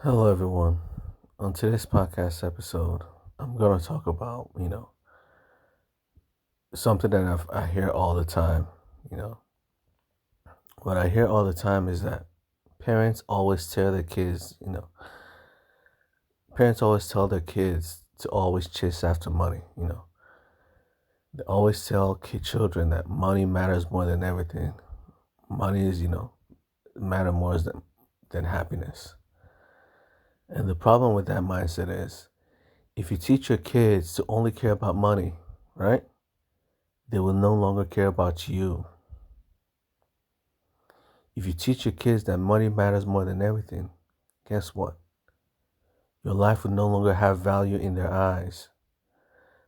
Hello, everyone. On today's podcast episode, I'm going to talk about, something that I hear all the time. You know, what I hear all the time is that parents always tell their kids, parents always tell their kids to always chase after money. They always tell children that money matters more than everything. Money is, matter more than happiness. And the problem with that mindset is if you teach your kids to only care about money, right? They will no longer care about you. If you teach your kids that money matters more than everything, guess what? Your life will no longer have value in their eyes.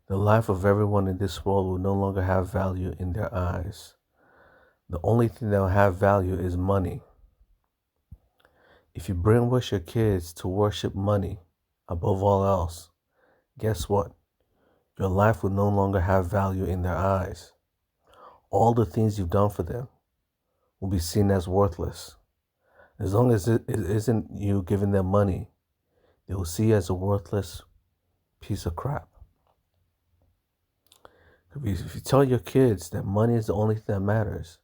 The life of everyone in this world will no longer have value in their eyes. The only thing that will have value is money. If you brainwash your kids to worship money above all else, guess what? Your life will no longer have value in their eyes. All the things you've done for them will be seen as worthless. As long as it isn't you giving them money, they will see you as a worthless piece of crap. If you tell your kids that money is the only thing that matters,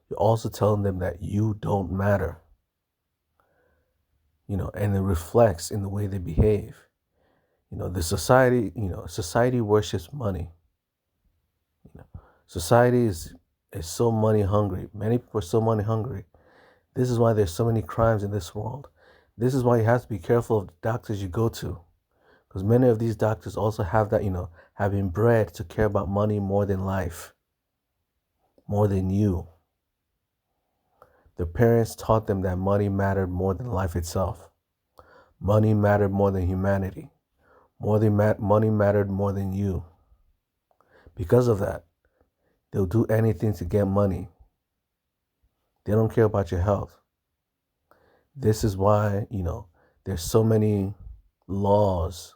you're also telling them that you don't matter. And it reflects in the way they behave. The society worships money. Society is so money hungry. Many people are so money hungry. This is why there's so many crimes in this world. This is why you have to be careful of the doctors you go to. Because many of these doctors also have that, have been bred to care about money more than life, more than you. Their parents taught them that money mattered more than life itself. Money mattered more than humanity. Money mattered more than you. Because of that, they'll do anything to get money. They don't care about your health. This is why, there's so many laws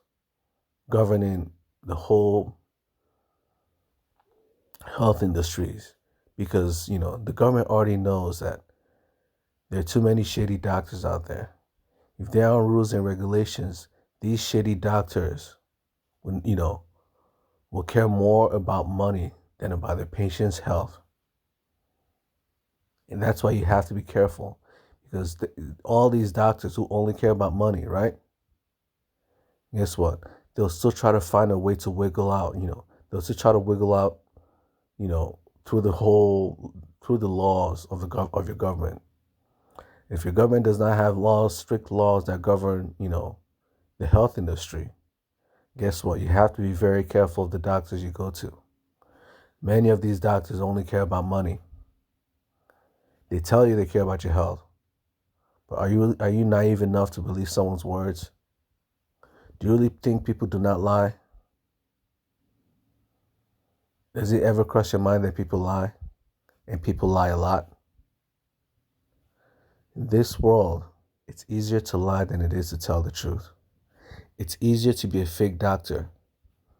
governing the whole health industries, because the government already knows that there are too many shady doctors out there. If there are rules and regulations, these shady doctors will care more about money than about their patient's health. And that's why you have to be careful, because all these doctors who only care about money, right? Guess what? They'll still try to find a way to wiggle out, they'll still try to wiggle out, through the laws of your government. If your government does not have strict laws that govern, the health industry, guess what? You have to be very careful of the doctors you go to. Many of these doctors only care about money. They tell you they care about your health, but are you naive enough to believe someone's words? Do you really think people do not lie? Does it ever cross your mind that people lie? And people lie a lot? In this world, it's easier to lie than it is to tell the truth. It's easier to be a fake doctor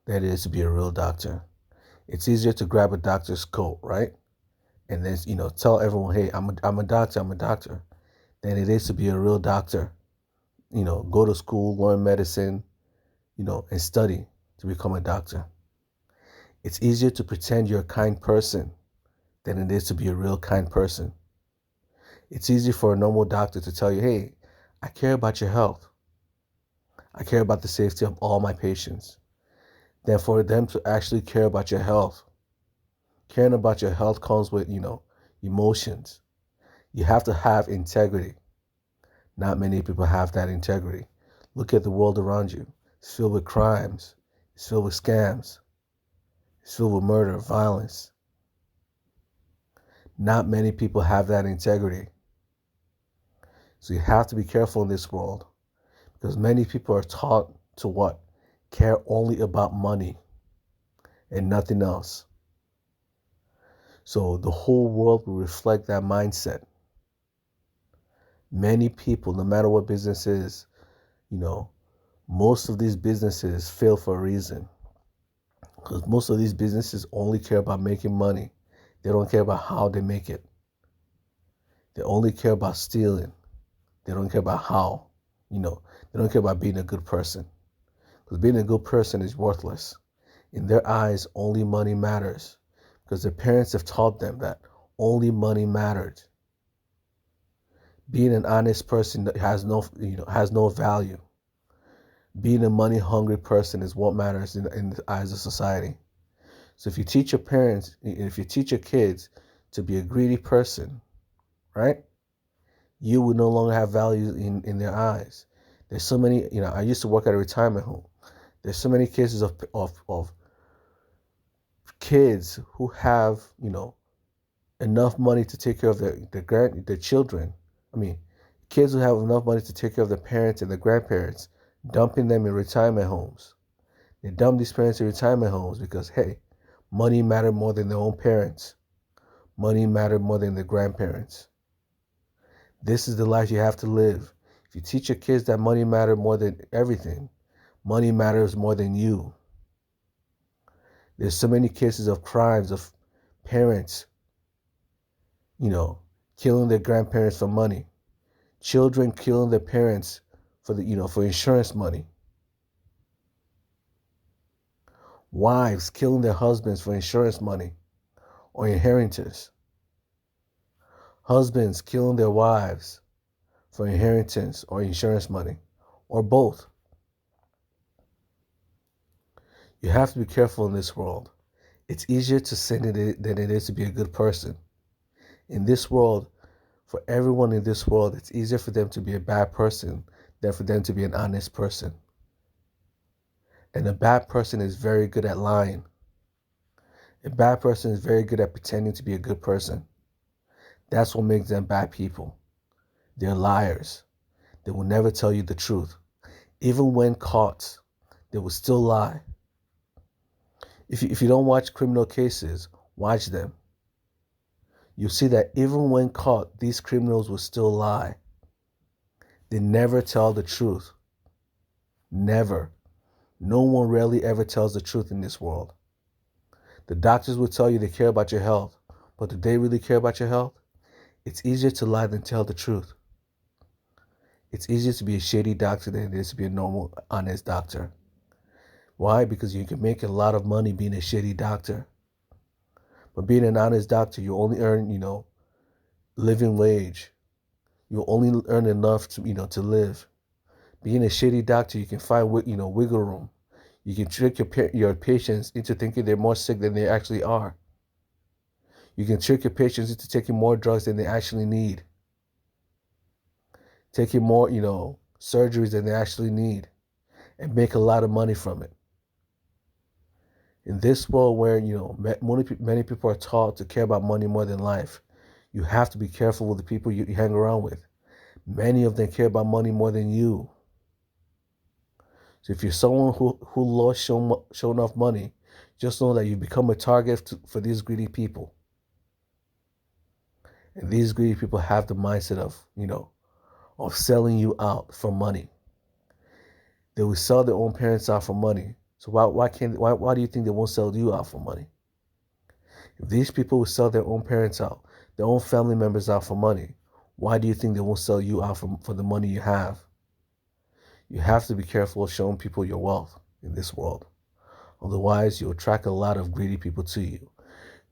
than it is to be a real doctor. It's easier to grab a doctor's coat, right? And then, tell everyone, hey, I'm a doctor, than it is to be a real doctor. Go to school, learn medicine, and study to become a doctor. It's easier to pretend you're a kind person than it is to be a real kind person. It's easy for a normal doctor to tell you, hey, I care about your health. I care about the safety of all my patients. Than for them to actually care about your health. Caring about your health comes with, emotions. You have to have integrity. Not many people have that integrity. Look at the world around you. It's filled with crimes. It's filled with scams. It's filled with murder, violence. Not many people have that integrity. So you have to be careful in this world, because many people are taught to what? Care only about money and nothing else. So the whole world will reflect that mindset. Many people, no matter what business is, most of these businesses fail for a reason. Because most of these businesses only care about making money. They don't care about how they make it. They only care about stealing. They don't care about how. They don't care about being a good person. Because being a good person is worthless. In their eyes, only money matters. Because their parents have taught them that only money mattered. Being an honest person that has no value. Being a money hungry person is what matters in the eyes of society. So if you teach your parents, if you teach your kids to be a greedy person, right? You will no longer have value in their eyes. There's so many, I used to work at a retirement home. There's so many cases of kids who have, enough money to take care of their children. I mean, kids who have enough money to take care of their parents and their grandparents, dumping them in retirement homes. They dump these parents in retirement homes because, hey, money mattered more than their own parents. Money mattered more than their grandparents. This is the life you have to live. If you teach your kids that money matters more than everything, money matters more than you. There's so many cases of crimes of parents, killing their grandparents for money. Children killing their parents for insurance money. Wives killing their husbands for insurance money or inheritance. Husbands killing their wives for inheritance or insurance money, or both. You have to be careful in this world. It's easier to sin than it is to be a good person. In this world, for everyone in this world, it's easier for them to be a bad person than for them to be an honest person. And a bad person is very good at lying. A bad person is very good at pretending to be a good person. That's what makes them bad people. They're liars. They will never tell you the truth. Even when caught, they will still lie. If you don't watch criminal cases, watch them. You'll see that even when caught, these criminals will still lie. They never tell the truth. Never. No one rarely ever tells the truth in this world. The doctors will tell you they care about your health, but do they really care about your health? It's easier to lie than tell the truth. It's easier to be a shady doctor than it is to be a normal, honest doctor. Why? Because you can make a lot of money being a shady doctor. But being an honest doctor, you only earn, living wage. You only earn enough to live. Being a shady doctor, you can find, wiggle room. You can trick your patients into thinking they're more sick than they actually are. You can trick your patients into taking more drugs than they actually need. Taking more, surgeries than they actually need. And make a lot of money from it. In this world where, many people are taught to care about money more than life, you have to be careful with the people you hang around with. Many of them care about money more than you. So if you're someone who lost show enough money, just know that you become a target for these greedy people. And these greedy people have the mindset of selling you out for money. They will sell their own parents out for money. So why do you think they won't sell you out for money? If these people will sell their own parents out, their own family members out for money, why do you think they won't sell you out for the money you have? You have to be careful of showing people your wealth in this world. Otherwise, you'll attract a lot of greedy people to you.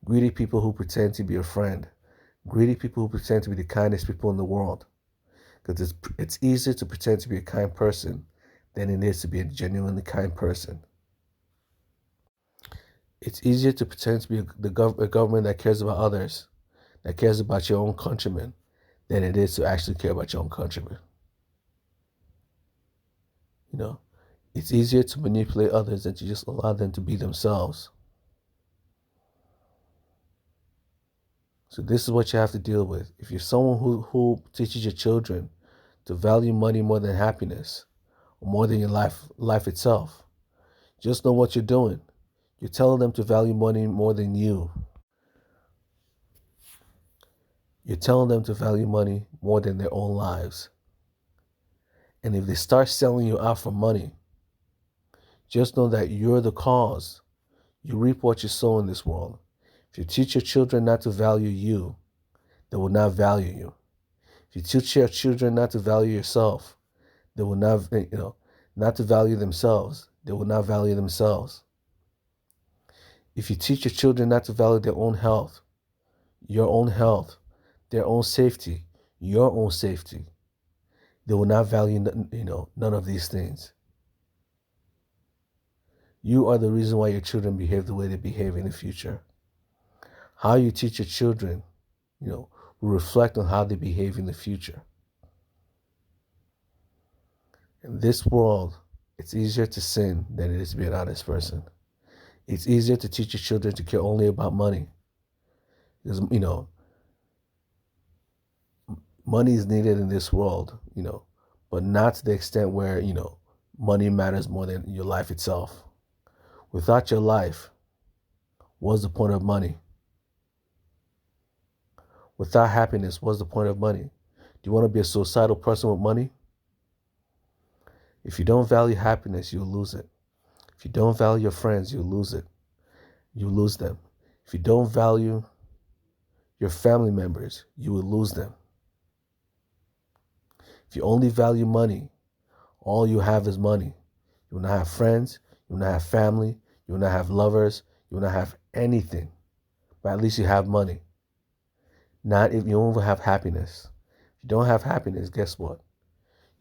Greedy people who pretend to be your friend. Greedy people who pretend to be the kindest people in the world. Because it's easier to pretend to be a kind person than it is to be a genuinely kind person. It's easier to pretend to be a government that cares about others, that cares about your own countrymen, than it is to actually care about your own countrymen. It's easier to manipulate others than to just allow them to be themselves. So this is what you have to deal with. If you're someone who teaches your children to value money more than happiness, or more than your life itself, just know what you're doing. You're telling them to value money more than you. You're telling them to value money more than their own lives. And if they start selling you out for money, just know that you're the cause. You reap what you sow in this world. If you teach your children not to value you, they will not value you. If you teach your children not to value yourself, They will not, not to value themselves. They will not value themselves. If you teach your children not to value their own health, your own health, their own safety, your own safety, they will not value, none of these things. You are the reason why your children behave the way they behave in the future. How you teach your children, will reflect on how they behave in the future. In this world, it's easier to sin than it is to be an honest person. It's easier to teach your children to care only about money. Because, money is needed in this world, but not to the extent where, money matters more than your life itself. Without your life, what's the point of money? Without happiness, what's the point of money? Do you want to be a suicidal person with money? If you don't value happiness, you'll lose it. If you don't value your friends, you'll lose it. You lose them. If you don't value your family members, you will lose them. If you only value money, all you have is money. You will not have friends, you will not have family, you will not have lovers, you will not have anything. But at least you have money. Not if you don't have happiness. If you don't have happiness, guess what?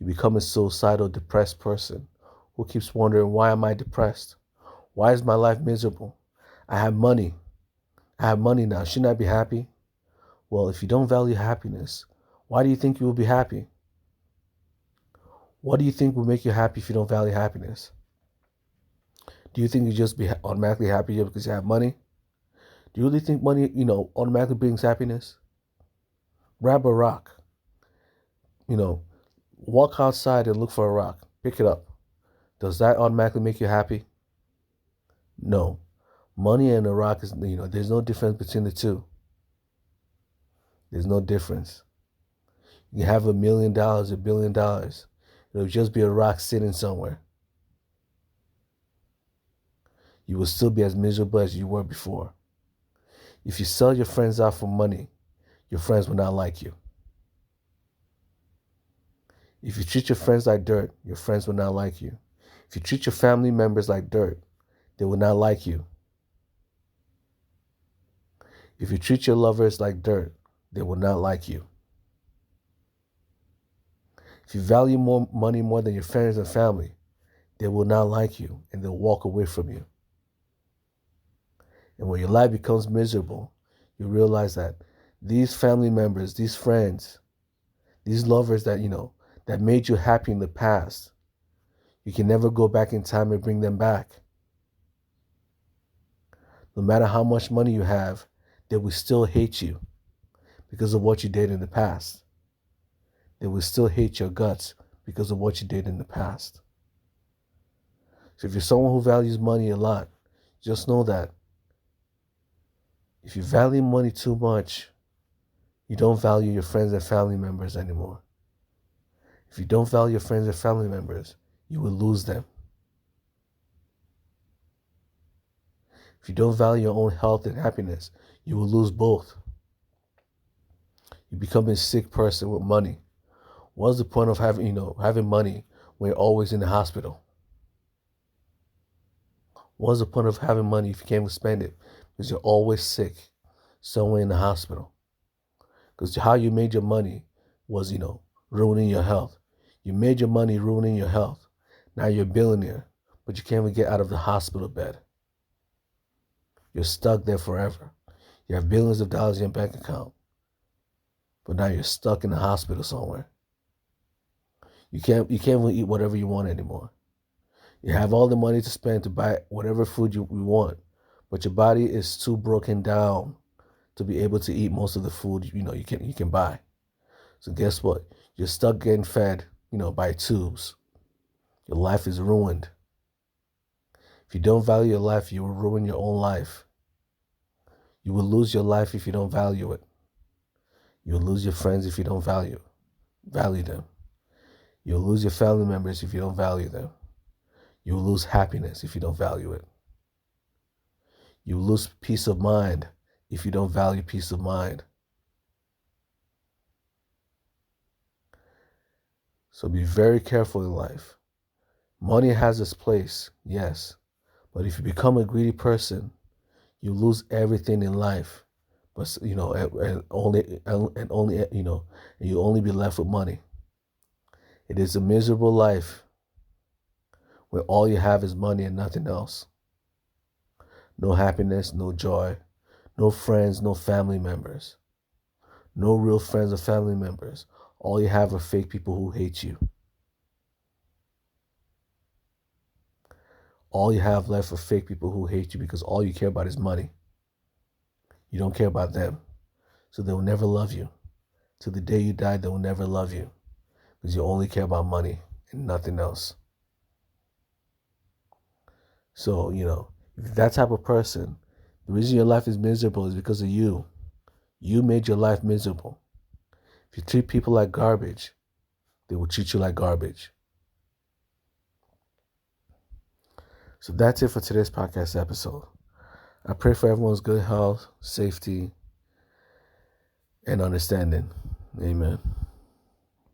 You become a suicidal, depressed person who keeps wondering, why am I depressed? Why is my life miserable? I have money. I have money now. Shouldn't I be happy? Well, if you don't value happiness, why do you think you will be happy? What do you think will make you happy if you don't value happiness? Do you think you just be automatically happy because you have money? Do you really think money, automatically brings happiness? Grab a rock. Walk outside and look for a rock. Pick it up. Does that automatically make you happy? No. Money and a rock is, there's no difference between the two. There's no difference. You have $1 million, $1 billion. It'll just be a rock sitting somewhere. You will still be as miserable as you were before. If you sell your friends out for money, your friends will not like you. If you treat your friends like dirt, your friends will not like you. If you treat your family members like dirt, they will not like you. If you treat your lovers like dirt, they will not like you. If you value money more than your friends and family, they will not like you and they'll walk away from you. And when your life becomes miserable, you realize that these family members, these friends, these lovers that, that made you happy in the past, you can never go back in time and bring them back. No matter how much money you have, they will still hate you because of what you did in the past. They will still hate your guts because of what you did in the past. So if you're someone who values money a lot, just know that if you value money too much, you don't value your friends and family members anymore. If you don't value your friends and family members, you will lose them. If you don't value your own health and happiness, you will lose both. You become a sick person with money. What's the point of having money when you're always in the hospital? What's the point of having money if you can't spend it? Because you're always sick, somewhere in the hospital. Because how you made your money was, ruining your health. You made your money ruining your health. Now you're a billionaire, but you can't even get out of the hospital bed. You're stuck there forever. You have billions of dollars in your bank account, but now you're stuck in the hospital somewhere. You can't even eat whatever you want anymore. You have all the money to spend to buy whatever food you want, but your body is too broken down to be able to eat most of the food you can buy. So guess what? You're stuck getting fed, by tubes. Your life is ruined. If you don't value your life, you will ruin your own life. You will lose your life if you don't value it. You'll lose your friends if you don't value them. You'll lose your family members if you don't value them. You'll lose happiness if you don't value it. You'll lose peace of mind if you don't value peace of mind. So be very careful in life. Money has its place, yes. But if you become a greedy person, you lose everything in life. But and only and you only be left with money. It is a miserable life where all you have is money and nothing else. No happiness, no joy, no friends, no family members. No real friends or family members. All you have are fake people who hate you. All you have left are fake people who hate you because all you care about is money. You don't care about them. So they will never love you. Till the day you die, they will never love you because you only care about money and nothing else. So, if you're that type of person, the reason your life is miserable is because of you. You made your life miserable. If you treat people like garbage, they will treat you like garbage. So that's it for today's podcast episode. I pray for everyone's good health, safety, and understanding. Amen.